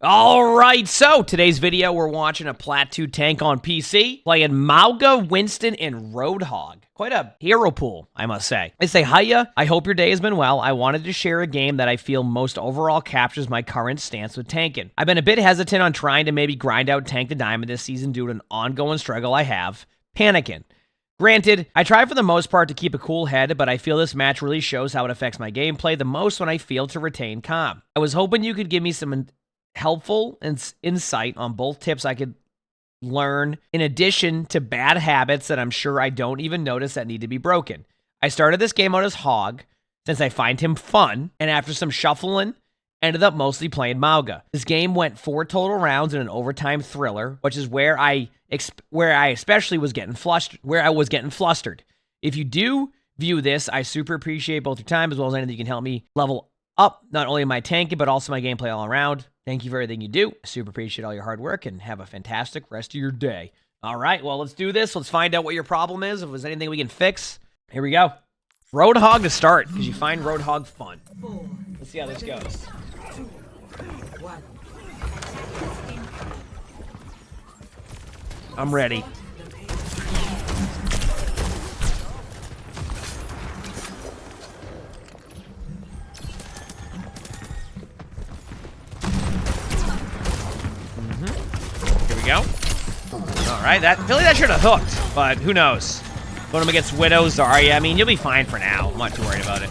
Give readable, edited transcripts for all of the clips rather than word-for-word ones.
Alright, so today's video, we're watching a Plat 2 tank on PC, playing Mauga, Winston, and Roadhog. Quite a hero pool, I must say. I say hiya, I hope your day has been well. I wanted to share a game that I feel most overall captures my current stance with tanking. I've been a bit hesitant on trying to maybe grind out Tank the Diamond this season due to an ongoing struggle I have, panicking. Granted, I try for the most part to keep a cool head, but I feel this match really shows how it affects my gameplay the most when I fail to retain calm. I was hoping you could give me some helpful insight on both tips I could learn, in addition to bad habits that I'm sure I don't even notice that need to be broken. I started this game out as Hog, since I find him fun, and after some shuffling, ended up mostly playing Mauga. This game went 4 total rounds in an overtime thriller, which is where I especially was getting flustered. If you do view this, I super appreciate both your time as well as anything you can help me level up not only my tanking but also my gameplay all around. Thank you for everything you do. I super appreciate all your hard work and have a fantastic rest of your day. All right, well, let's do this. Let's find out what your problem is. If there's anything we can fix. Here we go. Roadhog to start, because you find Roadhog fun. Let's see how this goes. I'm ready. Here we go. All right, I feel like that should have hooked, but who knows? Going up against Widow, Zarya, I mean, you'll be fine for now. I'm not too worried about it.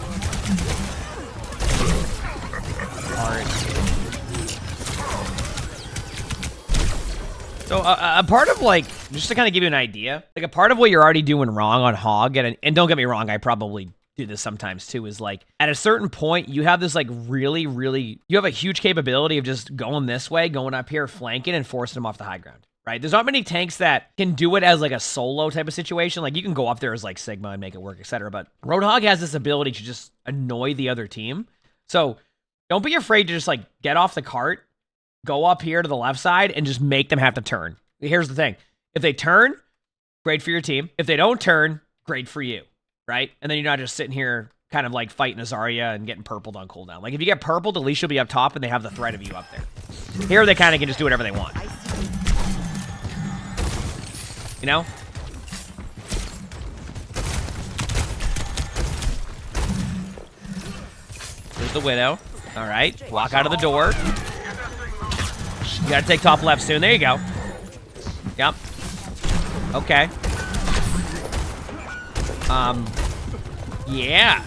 So a part of, like, just to kind of give you an idea, like a part of what you're already doing wrong on Hog, and don't get me wrong, I probably do this sometimes too, is like at a certain point you have this like really you have a huge capability of just going this way, going up here, flanking, and forcing them off the high ground, right? There's not many tanks that can do it as like a solo type of situation. Like you can go up there as like Sigma and make it work, etc. But Roadhog has this ability to just annoy the other team. So don't be afraid to just like get off the cart, go up here to the left side, and just make them have to turn. Here's the thing. If they turn, great for your team. If they don't turn, great for you, right? And then you're not just sitting here kind of like fighting a Zarya and getting purpled on cooldown. Like if you get purpled, at least you'll be up top and they have the threat of you up there. Here they kind of can just do whatever they want. You know? There's the Widow. All right, walk out of the door. You gotta take top left soon. There you go. Yep. Okay. Yeah.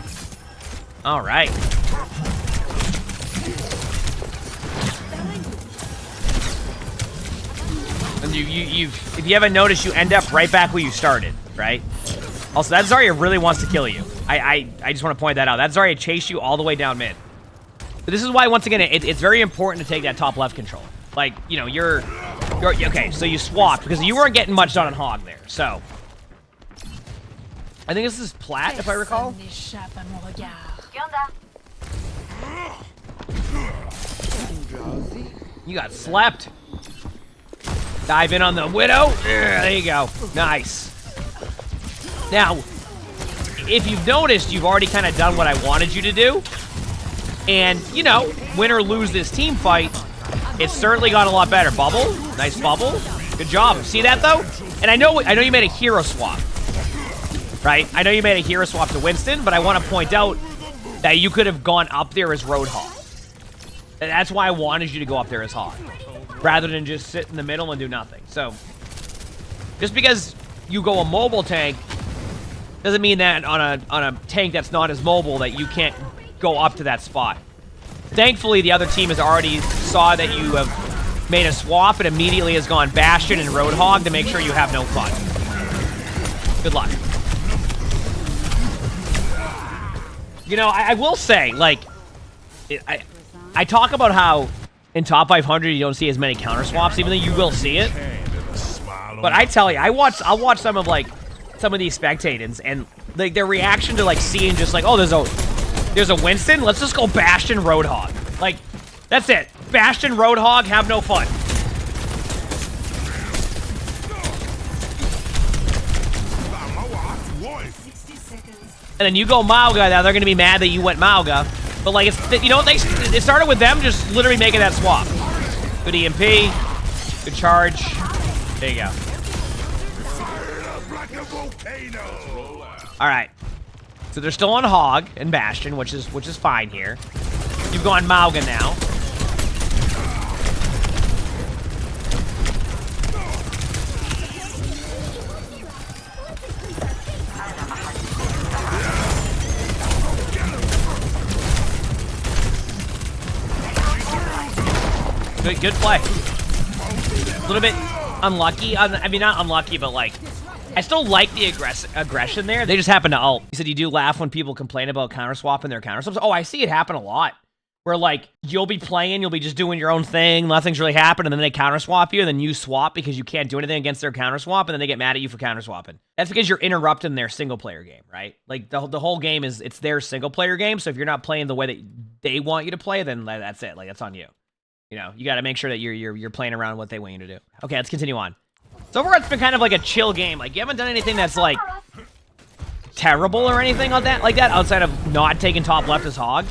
All right. And if you haven't noticed, you end up right back where you started, right? Also, that Zarya really wants to kill you. I just want to point that out. That Zarya chased you all the way down mid. But this is why, once again, it's very important to take that top left control. Like, you know, you're okay, so you swapped because you weren't getting much done on Hog there, so. I think this is Plat, if I recall. You got slept. Dive in on the Widow. There you go. Nice. Now, if you've noticed, you've already kind of done what I wanted you to do. And, you know, win or lose this team fight, it's certainly got a lot better. Bubble. Nice bubble. Good job. See that, though? And I know you made a hero swap. Right? I know you made a hero swap to Winston, but I want to point out that you could have gone up there as Roadhog. And that's why I wanted you to go up there as Hog, rather than just sit in the middle and do nothing. So, just because you go a mobile tank doesn't mean that on a tank that's not as mobile that you can't go up to that spot. Thankfully, the other team has already saw that you have made a swap and immediately has gone Bastion and Roadhog to make sure you have no fun. Good luck. You know, I will say, like, I talk about how in top 500 you don't see as many counter swaps, even though you will see it. But I tell you, I'll watch some of these spectatings, and like their reaction to like seeing just like, oh, there's a Winston, let's just go Bastion Roadhog. Like, that's it. Bastion Roadhog, have no fun. And then you go Mauga, now they're going to be mad that you went Mauga. But, like, it's, you know, it started with them just literally making that swap. Good EMP. Good charge. There you go. All right. So they're still on Hog and Bastion, which is fine here. You've gone Mauga now. Good play. A little bit unlucky. I mean, not unlucky, but like, I still like the aggression there. They just happen to ult. You said you do laugh when people complain about counter swapping their counter swaps. Oh, I see it happen a lot. Where like, you'll be playing, you'll be just doing your own thing, nothing's really happening, and then they counter swap you, and then you swap because you can't do anything against their counter swap, and then they get mad at you for counter swapping. That's because you're interrupting their single player game, right? Like the whole game it's their single player game, so if you're not playing the way that they want you to play, then that's it. Like, that's on you. You know, you got to make sure that you're playing around what they want you to do. Okay, let's continue on. So Overwatch's been kind of like a chill game. Like, you haven't done anything that's like terrible or anything like that outside of not taking top left as Hog.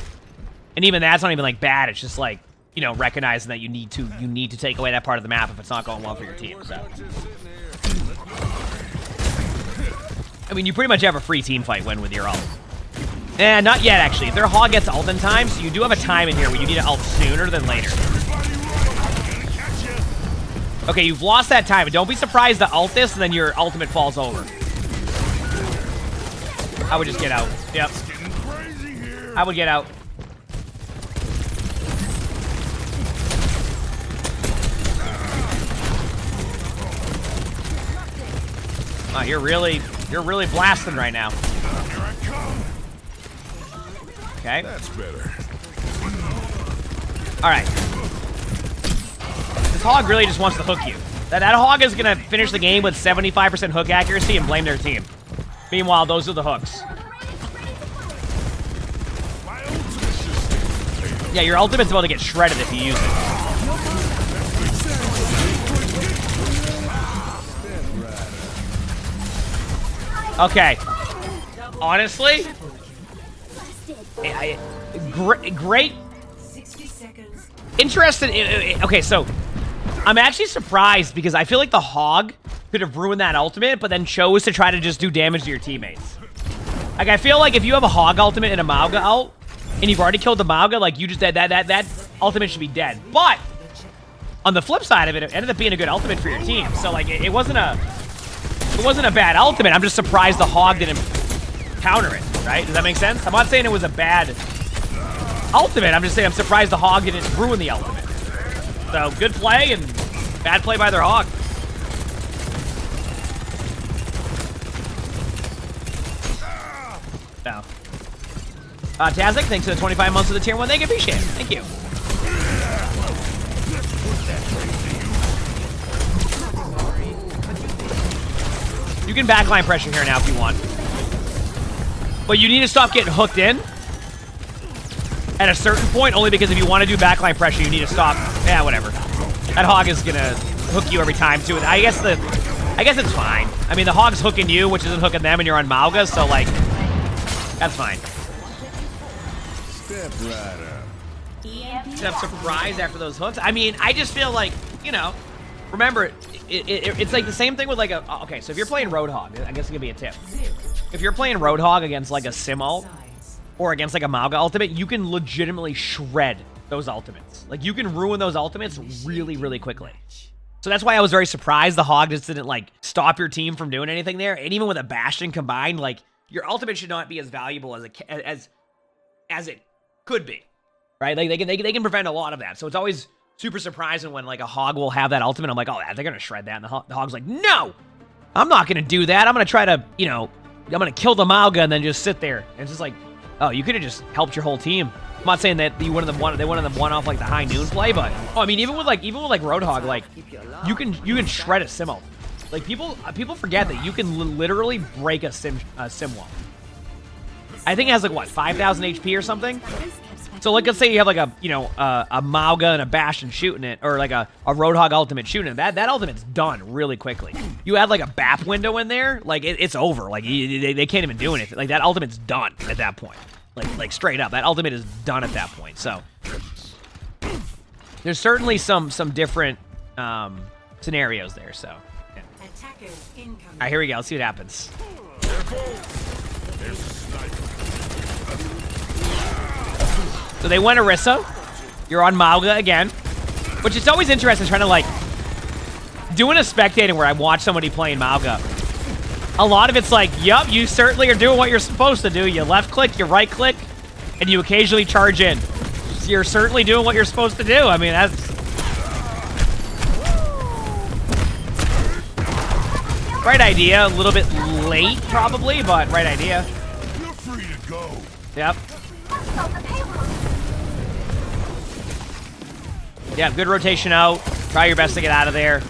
And even that's not even like bad. It's just like, you know, recognizing that you need to take away that part of the map if it's not going well for your team. So, I mean, you pretty much have a free team fight win with your ult. And not yet, actually. If their Hog gets ult in time, so you do have a time in here where you need to ult sooner than later. Okay, you've lost that time, but don't be surprised to ult this and then your ultimate falls over. I would just get out. Yep. I would get out. Oh, you're really blasting right now. Okay. That's better. All right. This Hog really just wants to hook you. That Hog is gonna finish the game with 75% hook accuracy and blame their team. Meanwhile, those are the hooks. Yeah, your ultimate's about to get shredded if you use it. Okay. Honestly, great. Interested in, okay, so I'm actually surprised because I feel like the Hog could have ruined that ultimate, but then chose to try to just do damage to your teammates. Like, I feel like if you have a Hog ultimate and a Mauga ult, and you've already killed the Mauga, like, you just, that ultimate should be dead. But, on the flip side of it, it ended up being a good ultimate for your team. So, like, it wasn't a bad ultimate. I'm just surprised the Hog didn't counter it, right? Does that make sense? I'm not saying it was a bad ultimate. I'm just saying I'm surprised the Hog didn't ruin the ultimate. So, good play and bad play by their Hog. No. Tazik, thanks for the 25 months of the tier 1. Thank you, appreciate it. Thank you. You can backline pressure here now if you want. But you need to stop getting hooked in at a certain point, only because if you want to do backline pressure, you need to stop. Yeah, whatever. That Hog is gonna hook you every time too. I guess it's fine. I mean, the Hog's hooking you, which isn't hooking them, and you're on Mauga, so like, that's fine. Step right up. Step surprise after those hooks. I mean, I just feel like, you know, remember, it's like the same thing with like a, okay, so if you're playing Roadhog, I guess it could be a tip. If you're playing Roadhog against like a Sim ult, or against like a Mauga ultimate, you can legitimately shred those ultimates. Like, you can ruin those ultimates really, really quickly. So that's why I was very surprised the Hog just didn't like stop your team from doing anything there. And even with a Bastion combined, like, your ultimate should not be as valuable as it could be, right? Like, they can prevent a lot of that. So it's always super surprising when like a Hog will have that ultimate. I'm like, oh, they're gonna shred that, and the Hog's like, no, I'm not gonna do that. I'm gonna try to, you know, I'm gonna kill the Mauga and then just sit there. And it's just like, oh, you could have just helped your whole team. I'm not saying that they wanted them one off like the high noon play, but oh, I mean, even with like Roadhog, like, you can shred a sim ult. Like, people forget that you can literally break a sim wall. I think it has like what, 5,000 HP or something. So like, let's say you have like a, you know, a Mauga and a Bastion shooting it, or like a Roadhog ultimate shooting it. That ultimate's done really quickly. You add like a BAP window in there, like it's over. Like, they can't even do anything. Like, that ultimate's done at that point. Like straight up, that ultimate is done at that point. So, there's certainly some different scenarios there. So, yeah. All right, here we go. Let's see what happens. So they went Orisa. You're on Mauga again, which is always interesting trying to like doing a spectating where I watch somebody playing Mauga. A lot of it's like, yup, you certainly are doing what you're supposed to do. You left click, you right click, and you occasionally charge in. So you're certainly doing what you're supposed to do. I mean, that's right idea. A little bit late, probably, but right idea. You're free to go. Yep. Yeah, good rotation out. Try your best to get out of there.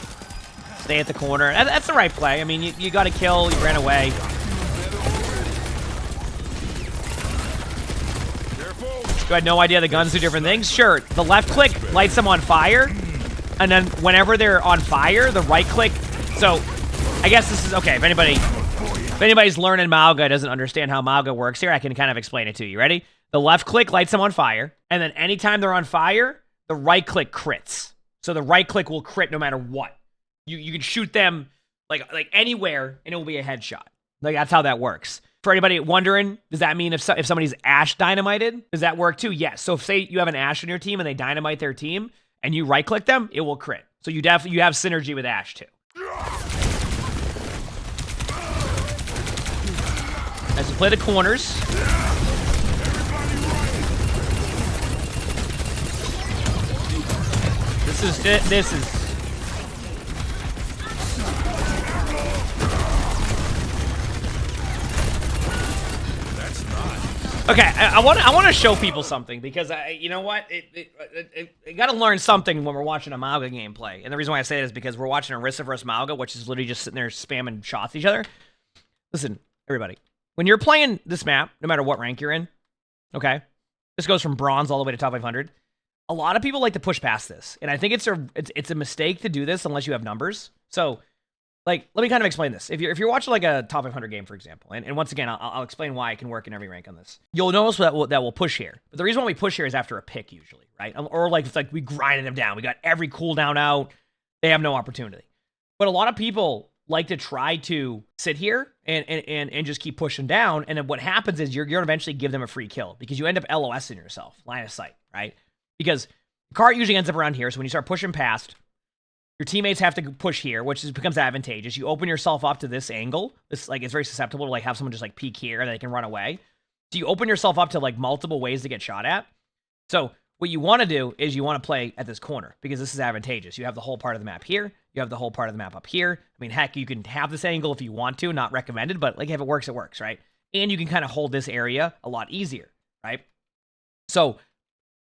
Stay at the corner. That's the right play. I mean, you got to kill. You ran away. You had no idea the guns do different things? Sure. The left click lights them on fire. And then whenever they're on fire, the right click. So, I guess this is... Okay, if anybody's learning Mauga, doesn't understand how Mauga works here, I can kind of explain it to you. Ready? The left click lights them on fire. And then anytime they're on fire, the right click crits. So the right click will crit no matter what. You can shoot them like anywhere, and it will be a headshot. Like, that's how that works. For anybody wondering, does that mean if somebody's Ashe dynamited, does that work too? Yes. So if, say, you have an Ashe on your team, and they dynamite their team, and you right-click them, it will crit. So you have synergy with Ashe, too. As you play the corners. This is... Okay, I want to show people something because you know what, I got to learn something when we're watching a Mauga gameplay, and the reason why I say it is because we're watching Orisa versus Mauga, which is literally just sitting there spamming shots at each other. Listen, everybody, when you're playing this map, no matter what rank you're in, okay, this goes from bronze all the way to top 500. A lot of people like to push past this, and I think it's a mistake to do this unless you have numbers. So, like, let me kind of explain this. If you're watching like a top 500 game, for example, and once again, I'll explain why it can work in every rank on this. You'll notice that we'll push here. But the reason why we push here is after a pick usually, right? Or like it's like we grinded them down. We got every cooldown out. They have no opportunity. But a lot of people like to try to sit here and just keep pushing down. And then what happens is you're going to eventually give them a free kill because you end up LOSing yourself, line of sight, right? Because the cart usually ends up around here. So when you start pushing past, your teammates have to push here, which becomes advantageous. You open yourself up to this angle. This, like, it's very susceptible to like have someone just like peek here and they can run away. So you open yourself up to like multiple ways to get shot at. So what you want to do is you want to play at this corner because this is advantageous. You have the whole part of the map here. You have the whole part of the map up here. I mean, heck, you can have this angle if you want to, not recommended, but like if it works, right? And you can kind of hold this area a lot easier, right? So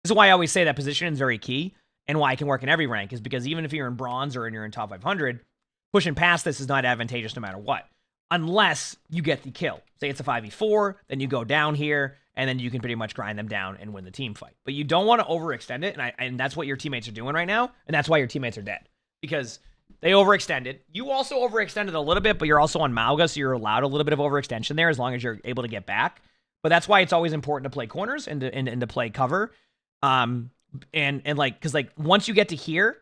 this is why I always say that position is very key. And why it can work in every rank is because even if you're in bronze or you're in top 500, pushing past this is not advantageous no matter what. Unless you get the kill. Say it's a 5v4, then you go down here, and then you can pretty much grind them down and win the team fight. But you don't want to overextend it, and that's what your teammates are doing right now, and that's why your teammates are dead. Because they overextended. You also overextended a little bit, but you're also on Mauga, so you're allowed a little bit of overextension there as long as you're able to get back. But that's why it's always important to play corners and to play cover. And like, because like once you get to here,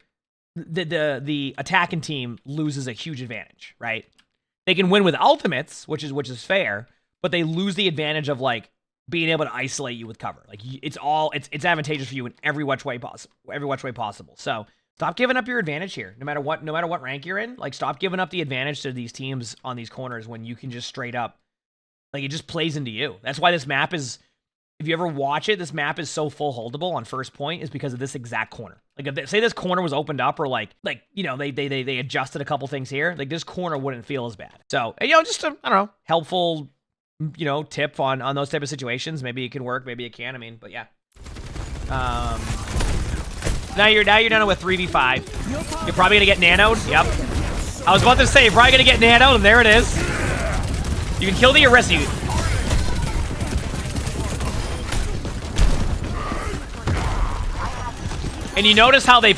the attacking team loses a huge advantage, right? They can win with ultimates, which is fair, but they lose the advantage of like being able to isolate you with cover. Like it's advantageous for you in every which way possible. So stop giving up your advantage here, no matter what rank you're in. Like stop giving up the advantage to these teams on these corners when you can just straight up, like it just plays into you. That's why this map is. If you ever watch it, this map is so full holdable on first point is because of this exact corner. Like, if say this corner was opened up or like you know, they adjusted a couple things here, like this corner wouldn't feel as bad. So, you know, just a, I don't know, helpful, you know, tip on those type of situations. Maybe it can work, maybe it can. I mean, but yeah. Now you're done with 3v5. You're probably gonna get nanoed. Yep. I was about to say, you're probably gonna get nanoed, and there it is. You can kill the Orisa. And you notice how you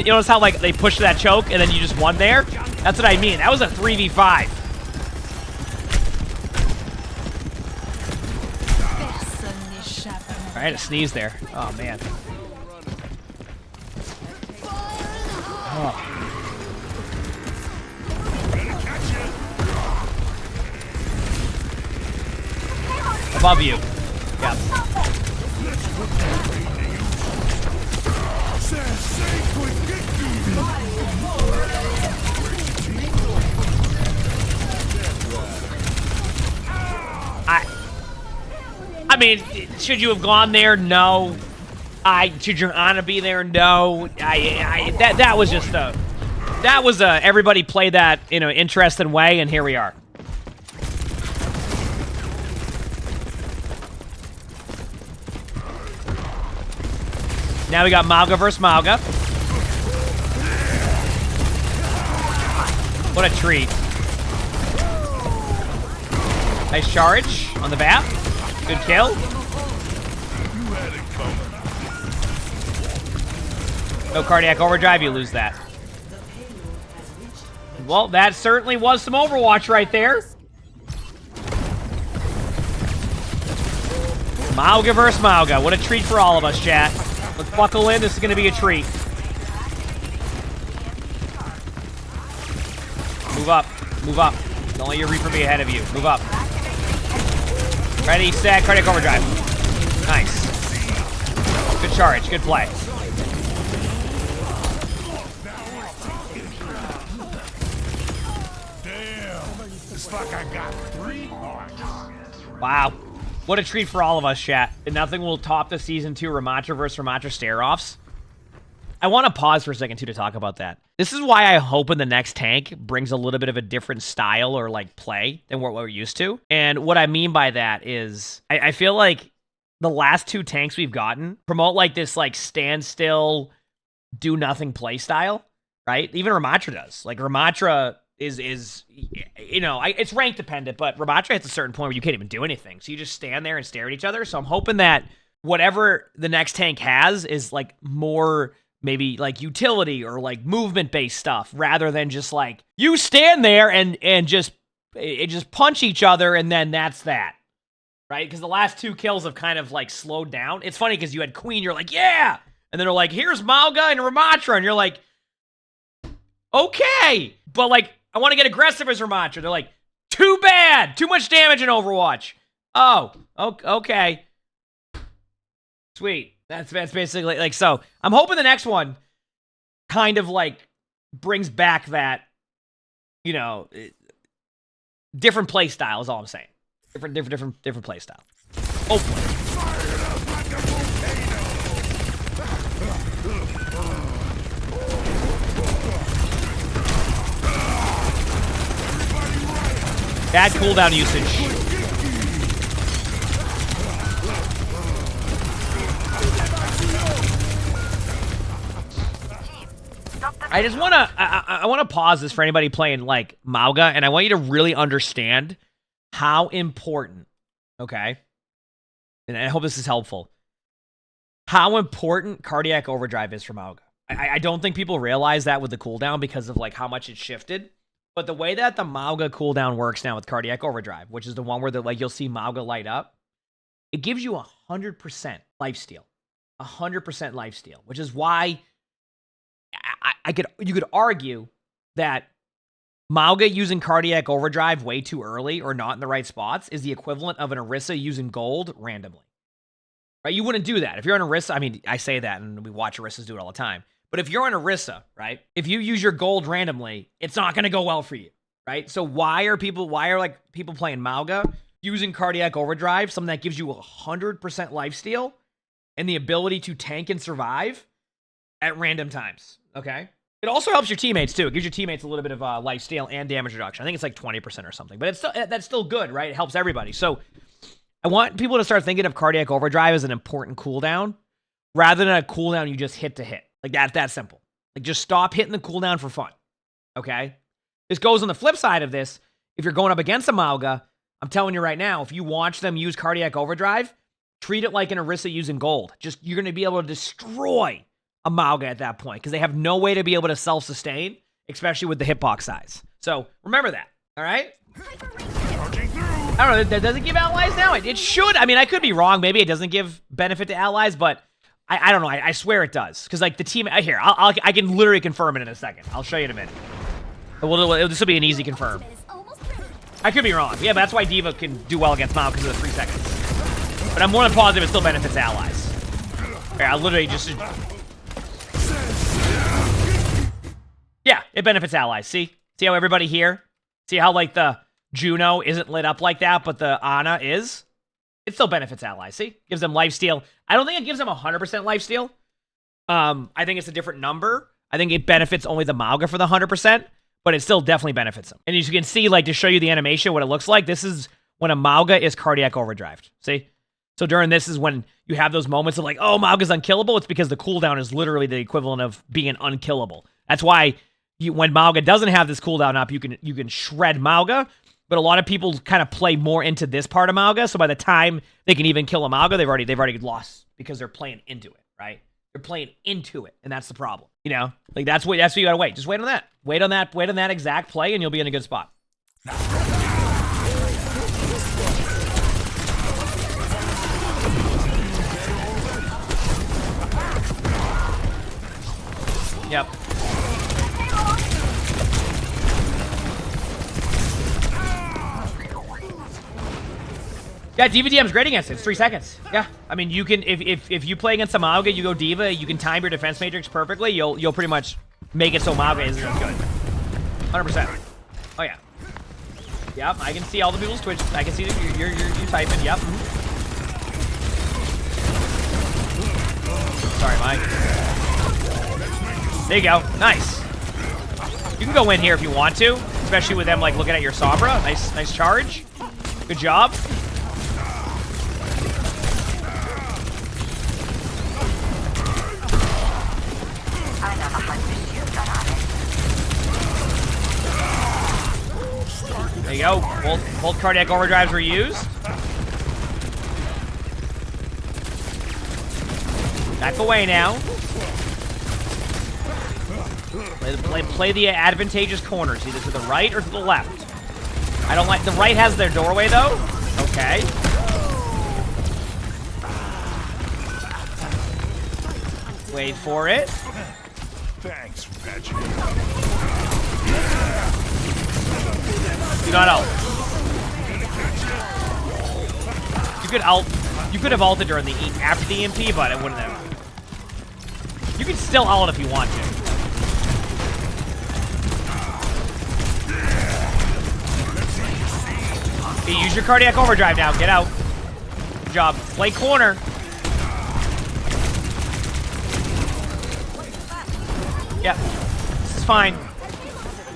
notice how like they pushed that choke and then you just won there? That's what I mean. That was a 3v5. I had a sneeze there. Oh man. Above you. Yeah. I mean, should you have gone there? No. Should your Ana be there? No. That was just a... That was a... Everybody played that in an interesting way, and here we are. Now we got Mauga versus Mauga. What a treat. Nice charge on the bat. Good kill. No cardiac overdrive, you lose that. Well, that certainly was some Overwatch right there. Mauga versus Mauga. What a treat for all of us, chat. Let's buckle in. This is going to be a treat. Move up. Move up. Don't let your Reaper be ahead of you. Move up. Ready, set, cardiac overdrive. Nice. Good charge. Good play. Wow. What a treat for all of us, chat. And nothing will top the Season 2 Ramatra versus Ramatra stare-offs. I want to pause for a second, too, to talk about that. This is why I hope in the next tank brings a little bit of a different style or, like, play than what we're used to. And what I mean by that is I feel like the last 2 tanks we've gotten promote, like, this, like, standstill, do-nothing play style, right? Even Ramatra does. Like, Ramatra is you know, it's rank dependent, but Ramatra hits a certain point where you can't even do anything. So you just stand there and stare at each other. So I'm hoping that whatever the next tank has is, like, more... maybe like utility or like movement based stuff rather than just like you stand there and just punch each other and then that's that, right? Because the last 2 kills have kind of like slowed down. It's funny because you had Queen, you're like, yeah, and then they're like, here's Mauga and Ramatra, and you're like, okay, but like I want to get aggressive as Ramatra. They're like, too bad, too much damage in Overwatch. Oh, okay, sweet. That's basically, like, so I'm hoping the next one kind of, like, brings back that, you know, different play style is all I'm saying. Different play style. Hopefully. Bad cooldown usage. I just want to, I want to pause this for anybody playing, like, Mauga, and I want you to really understand how important, okay, and I hope this is helpful, how important cardiac overdrive is for Mauga. I don't think people realize that with the cooldown because of, like, how much it shifted, but the way that the Mauga cooldown works now with cardiac overdrive, which is the one where, like, you'll see Mauga light up, it gives you 100% lifesteal. 100% lifesteal, which is why... you could argue that Mauga using cardiac overdrive way too early or not in the right spots is the equivalent of an Orisa using gold randomly. Right? You wouldn't do that. If you're on Orisa, I mean, I say that and we watch Orisas do it all the time. But if you're on Orisa, right? If you use your gold randomly, it's not going to go well for you, right? So why are people playing Mauga using cardiac overdrive, something that gives you 100% lifesteal and the ability to tank and survive at random times? Okay. It also helps your teammates too. It gives your teammates a little bit of lifesteal and damage reduction. I think it's like 20% or something, but that's still good, right? It helps everybody. So I want people to start thinking of cardiac overdrive as an important cooldown rather than a cooldown you just hit to hit. Like that simple. Like just stop hitting the cooldown for fun. Okay. This goes on the flip side of this. If you're going up against a Mauga, I'm telling you right now, if you watch them use cardiac overdrive, treat it like an Orisa using gold. Just, you're going to be able to destroy a Mauga at that point because they have no way to be able to self-sustain, especially with the hitbox size. So remember that, all right? I don't know, does it give allies now? It should. I mean, I could be wrong. Maybe it doesn't give benefit to allies, but I don't know. I swear it does. Because, like, the team... Here, I can literally confirm it in a second. I'll show you in a minute. This will be an easy confirm. I could be wrong. Yeah, but that's why D.Va can do well against Mauga because of the 3 seconds. But I'm more than positive it still benefits allies. Here, I'll literally just... Yeah, it benefits allies. See? See how everybody here? See how, like, the Juno isn't lit up like that, but the Ana is? It still benefits allies, see? Gives them lifesteal. I don't think it gives them 100% lifesteal. I think it's a different number. I think it benefits only the Mauga for the 100%, but it still definitely benefits them. And as you can see, like, to show you the animation, what it looks like, this is when a Mauga is cardiac overdrived. See? So during this is when you have those moments of like, oh, Mauga's unkillable. It's because the cooldown is literally the equivalent of being unkillable. That's why when Mauga doesn't have this cooldown up, you can shred Mauga. But a lot of people kind of play more into this part of Mauga, so by the time they can even kill a Mauga, they've already lost because they're playing into it, right? They're playing into it, and that's the problem. You know, like that's what you gotta wait. Just wait on that. Wait on that exact play, and you'll be in a good spot. Yep. Yeah, D.Va DM's great against it. It's 3 seconds. Yeah, I mean, you can if you play against a Mauga, you go D.Va, you can time your defense matrix perfectly. You'll pretty much make it so Mauga isn't as good. 100%. Oh yeah. Yep, I can see all the people's Twitch. I can see that you're typing. Yep. Sorry, Mike. There you go. Nice. You can go in here if you want to, especially with them like looking at your Sombra. Nice charge. Good job. There you go. Both cardiac overdrives were used. Back away now. Play the advantageous corners, either to the right or to the left. I don't like... The right has their doorway, though. Okay. Wait for it. Thanks, Reggie. Do not ult. You could have ulted during the after the EMP, but it wouldn't have. You can still ult if you want to. Okay, use your cardiac overdrive now. Get out. Good job. Play corner. Yep. This is fine.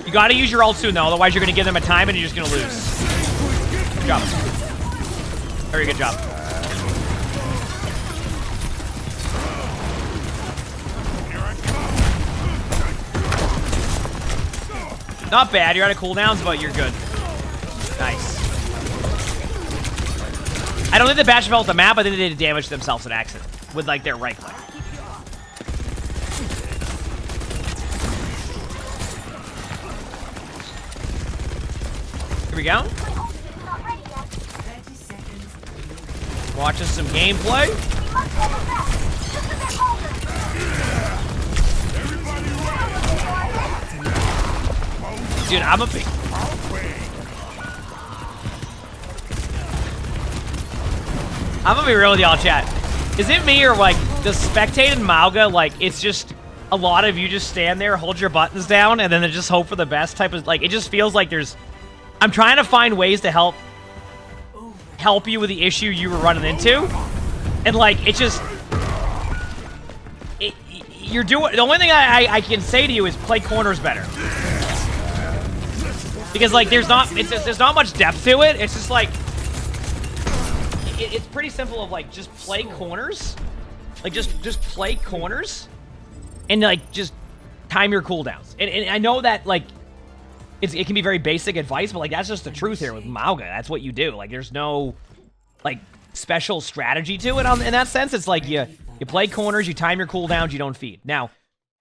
You gotta use your ult soon, though, otherwise you're gonna give them a time and you're just gonna lose. Good job. Very good job. Not bad, you're out of cooldowns, but you're good. Nice. I don't think the Bastion fell off the map, I think they did damage to themselves in accident with, like, their right click. Here we go. Watching some gameplay. Dude, I'm gonna be real with y'all, chat. Is it me or, like, the spectating Mauga, like, it's just a lot of you just stand there, hold your buttons down, and then just hope for the best type of, like, it just feels like there's... I'm trying to find ways to help you with the issue you were running into, and like it's just you're doing the only thing I can say to you is play corners better, because like there's not much depth to it. It's just like it's pretty simple of like just play corners, like just play corners, and like just time your cooldowns. And I know that like. It can be very basic advice, but like that's just the truth here with Mauga. That's what you do. Like there's no like special strategy to it in that sense. It's like you play corners, you time your cooldowns, you don't feed. Now,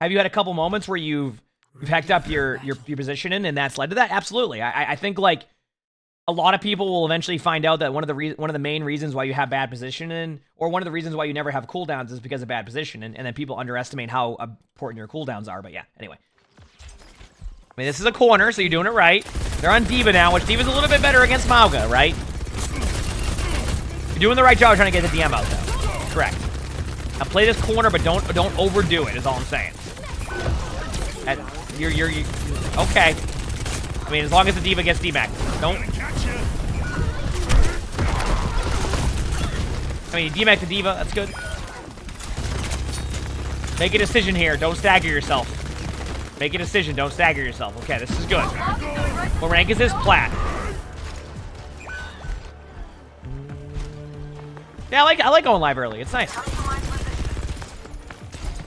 have you had a couple moments where you've hacked up your positioning and that's led to that? Absolutely. I think like a lot of people will eventually find out that one of the main reasons why you have bad positioning, or one of the reasons why you never have cooldowns, is because of bad positioning, and then people underestimate how important your cooldowns are. But yeah, anyway. I mean, this is a corner, so you're doing it right. They're on D.Va now, which D.Va's a little bit better against Mauga, right? You're doing the right job trying to get the DM out, though. Correct. Now play this corner, but don't overdo it, is all I'm saying. You're okay. I mean, as long as the D.Va gets D-Mac. Don't. I mean, D-Mac the D.Va, that's good. Make a decision here. Don't stagger yourself. Make a decision. Don't stagger yourself. Okay, this is good. What rank is this? Plat. Yeah, I like going live early. It's nice.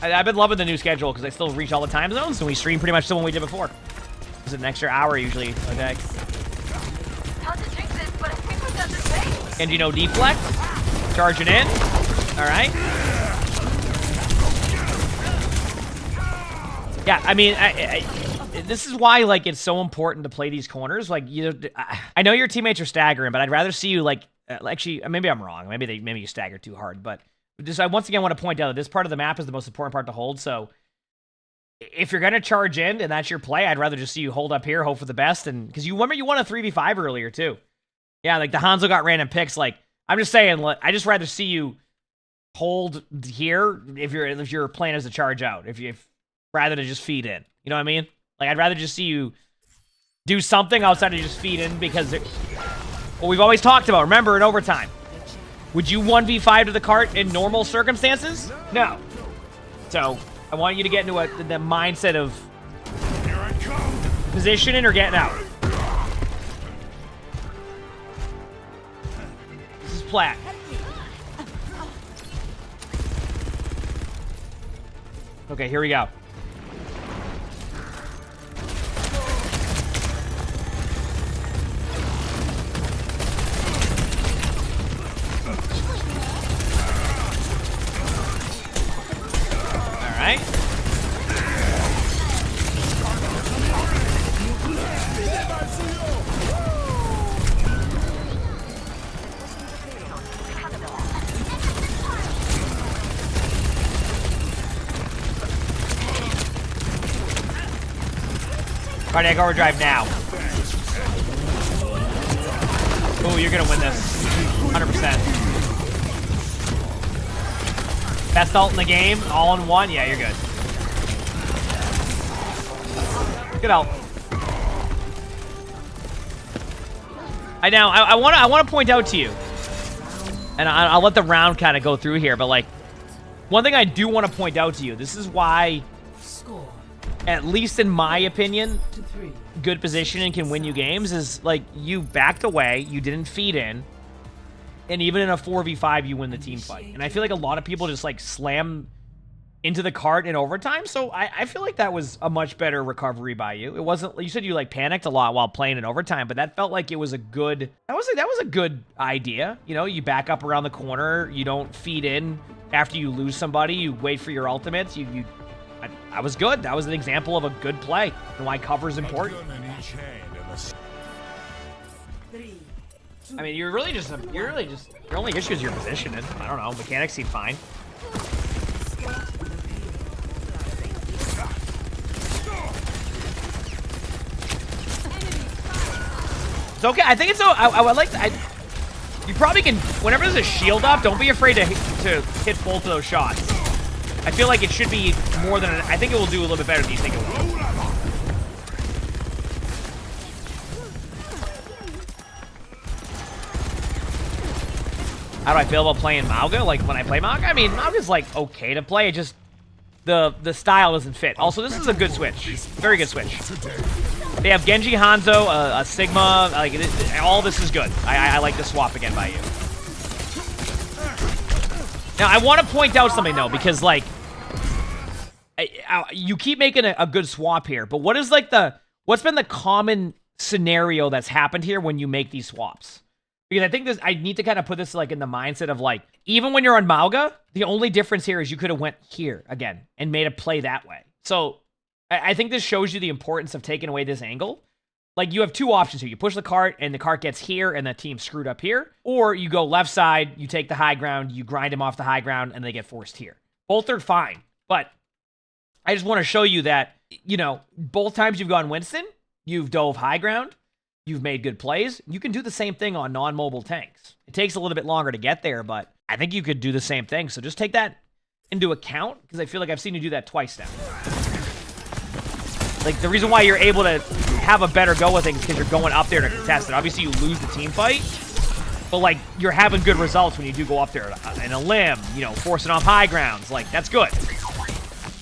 I've been loving the new schedule because I still reach all the time zones, and we stream pretty much the one we did before. It's an extra hour usually a day. And you know, deflect, charging in. All right. Yeah, I mean, this is why like it's so important to play these corners. Like, I know your teammates are staggering, but I'd rather see you like actually. Maybe I'm wrong. Maybe you stagger too hard. But just I once again want to point out that this part of the map is the most important part to hold. So if you're gonna charge in and that's your play, I'd rather just see you hold up here, hope for the best, and because you remember you won a 3v5 earlier too. Yeah, like the Hanzo got random picks. Like I'm just saying, I just rather see you hold here if you're playing as a charge out. If rather than just feed in. You know what I mean? Like, I'd rather just see you do something outside of just feed in, because what we've always talked about, remember, in overtime. Would you 1v5 to the cart in normal circumstances? No. So, I want you to get into the mindset of positioning or getting out. This is Plat. Okay, here we go. Alright. Cardiac Overdrive now. Oh, you're gonna win this. 100%. Best ult in the game, all in one. Yeah, you're good. Good ult. I want to point out to you, and I'll let the round kind of go through here, but like, one thing I do want to point out to you, this is why, at least in my opinion, good positioning can win you games, is like, you backed away, you didn't feed in, and even in a 4v5, you win the team fight. And I feel like a lot of people just like slam into the cart in overtime, so I feel like that was a much better recovery by you. It wasn't, you said you like panicked a lot while playing in overtime, but that felt like it was a good, that was a good idea. You know, you back up around the corner, you don't feed in after you lose somebody, you wait for your ultimates, I was good. That was an example of a good play and why cover's important. I mean, you're really just, your only issue is your positioning. I don't know, mechanics seem fine. It's okay. I think it's so. I would like to. You probably can. Whenever there's a shield up, don't be afraid to hit both of those shots. I feel like it should be more than. I think it will do a little bit better than you think it will. How do I feel about playing Mauga? Like when I play Mauga, I mean Mauga's like okay to play. It just the style doesn't fit. Also, this is a good switch. Very good switch. They have Genji, Hanzo, a Sigma. Like all this is good. I like the swap again by you. Now I want to point out something though, because like you keep making a good swap here, but what is like what's been the common scenario that's happened here when you make these swaps? Because I think I need to kind of put this like in the mindset of like, even when you're on Mauga, the only difference here is you could have went here again and made a play that way. So I think this shows you the importance of taking away this angle. like, you have two options here. You push the cart, and the cart gets here, and the team's screwed up here. Or you go left side, you take the high ground, you grind them off the high ground, and they get forced here. Both are fine. But I just want to show you that, you know, both times you've gone Winston, you've dove high ground, you've made good plays. You can do the same thing on non-mobile tanks. It takes a little bit longer to get there, but I think you could do the same thing. So just take that into account, because I feel like I've seen you do that twice now. Like, the reason why you're able to have a better go with things is because you're going up there to contest it. Obviously, you lose the team fight, but, like, you're having good results when you do go up there in a limb, you know, forcing off high grounds. Like, that's good.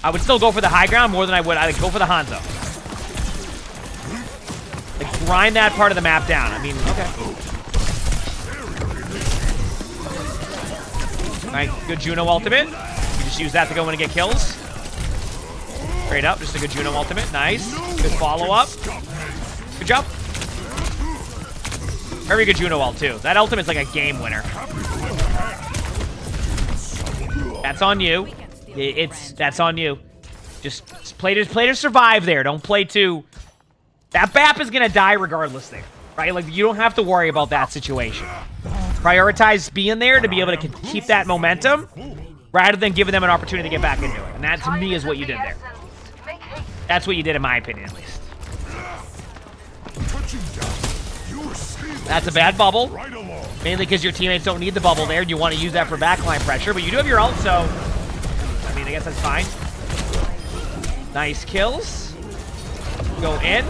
I would still go for the high ground more than I would go for the Hanzo. Like, grind that part of the map down. I mean, okay. All right, good Juno ultimate. You just use that to go in and get kills. Straight up, just a good Juno ultimate. Nice. Good follow-up. Good job. Very good Juno ult, too. That ultimate's like a game winner. That's on you. That's on you. Just play to survive there. Don't play to... That BAP is going to die regardless there, right? Like, you don't have to worry about that situation. Prioritize being there to be able to keep that momentum rather than giving them an opportunity to get back into it. And that, to me, is what you did there. That's what you did, in my opinion, at least. That's a bad bubble. Mainly because your teammates don't need the bubble there. You want to use that for backline pressure. But you do have your ult, so... I mean, I guess that's fine. Nice kills. Go in.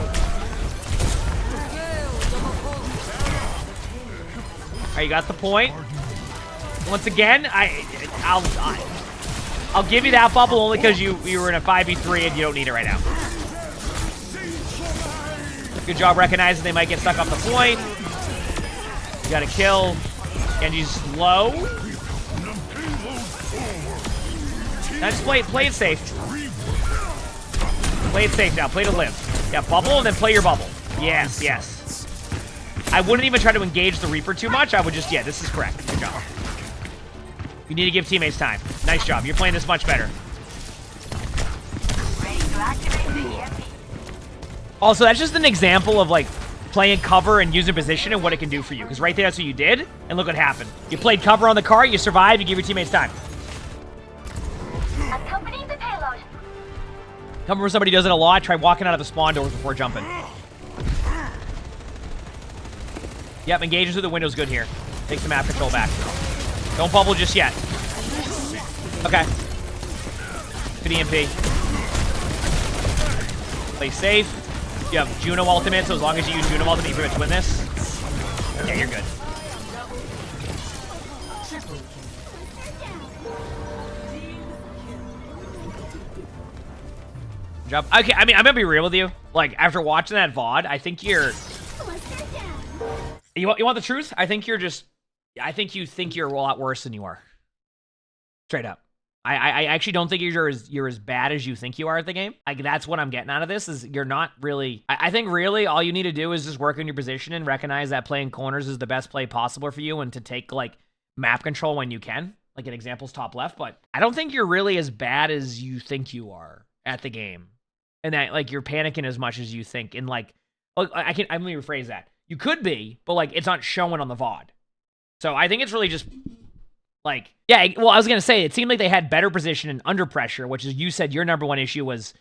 All right, you got the point. Once again, I'll give you that bubble only because you were in a 5v3 and you don't need it right now. Good job recognizing they might get stuck off the point. You got to kill. Genji's low. Now just play it safe. Play it safe now. Play to live. Yeah, bubble and then play your bubble. Yes, yes. I wouldn't even try to engage the Reaper too much. I would just, yeah, this is correct. Good job. You need to give teammates time. Nice job. You're playing this much better. Also, that's just an example of, like, playing cover and using position and what it can do for you. Because right there, that's what you did. And look what happened. You played cover on the cart, you survived, you give your teammates time. Accompanying the payload. Come from somebody who does it a lot, try walking out of the spawn doors before jumping. Yep, engaging through the window's good here. Take the map control back. Don't bubble just yet. Okay. Good EMP. Play safe. You have Juno ultimate, so as long as you use Juno ultimate, you pretty much win this. Yeah, you're good. Good job. Okay, I mean, I'm gonna be real with you. Like, after watching that VOD, I think you're... You want the truth? I think you're just... I think you think you're a lot worse than you are. Straight up. I actually don't think you're as bad as you think you are at the game. Like, that's what I'm getting out of this, is you're not really... I think really all you need to do is just work on your position and recognize that playing corners is the best play possible for you and to take, like, map control when you can. Like, an example's top left. But I don't think you're really as bad as you think you are at the game. And that, like, you're panicking as much as you think. And, like, let me rephrase that. You could be, but, like, it's not showing on the VOD. So I think it's really just, like, yeah, well, I was going to say, it seemed like they had better position and under pressure, which is, you said your number one issue was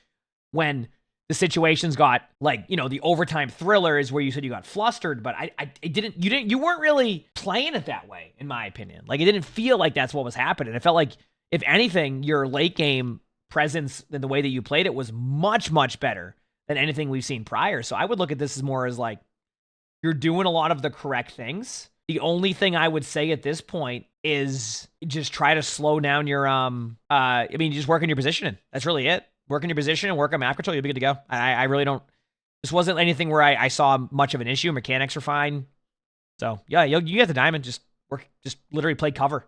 when the situations got, like, you know, the overtime thriller is where you said you got flustered, but you weren't really playing it that way, in my opinion. Like, it didn't feel like that's what was happening. It felt like, if anything, your late game presence and the way that you played it was much, much better than anything we've seen prior. So I would look at this as more as, like, you're doing a lot of the correct things. The only thing I would say at this point is just try to slow down your, I mean, just work on your positioning. That's really it. Work on your position and work on map control. You'll be good to go. I really don't, this wasn't anything where I saw much of an issue. Mechanics are fine. So yeah, you get the diamond. Just work, just literally play cover.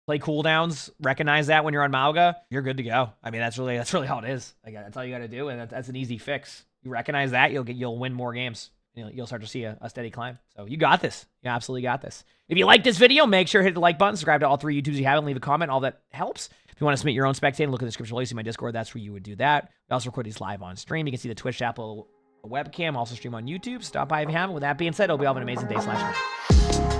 Play cooldowns, recognize that when you're on Mauga, you're good to go. I mean, that's really how it is. Like, that's all you got to do, and that's an easy fix. You recognize that, you'll win more games. You'll start to see a steady climb. So you got this. You absolutely got this. If you like this video, make sure to hit the like button, subscribe to all 3 YouTubes you haven't, leave a comment. All that helps. If you want to submit your own spectating, look in the description below. You see my Discord. That's where you would do that. We also record these live on stream. You can see the Twitch app webcam, also stream on YouTube. Stop by if you haven't. With that being said, hope you all have an amazing day / night.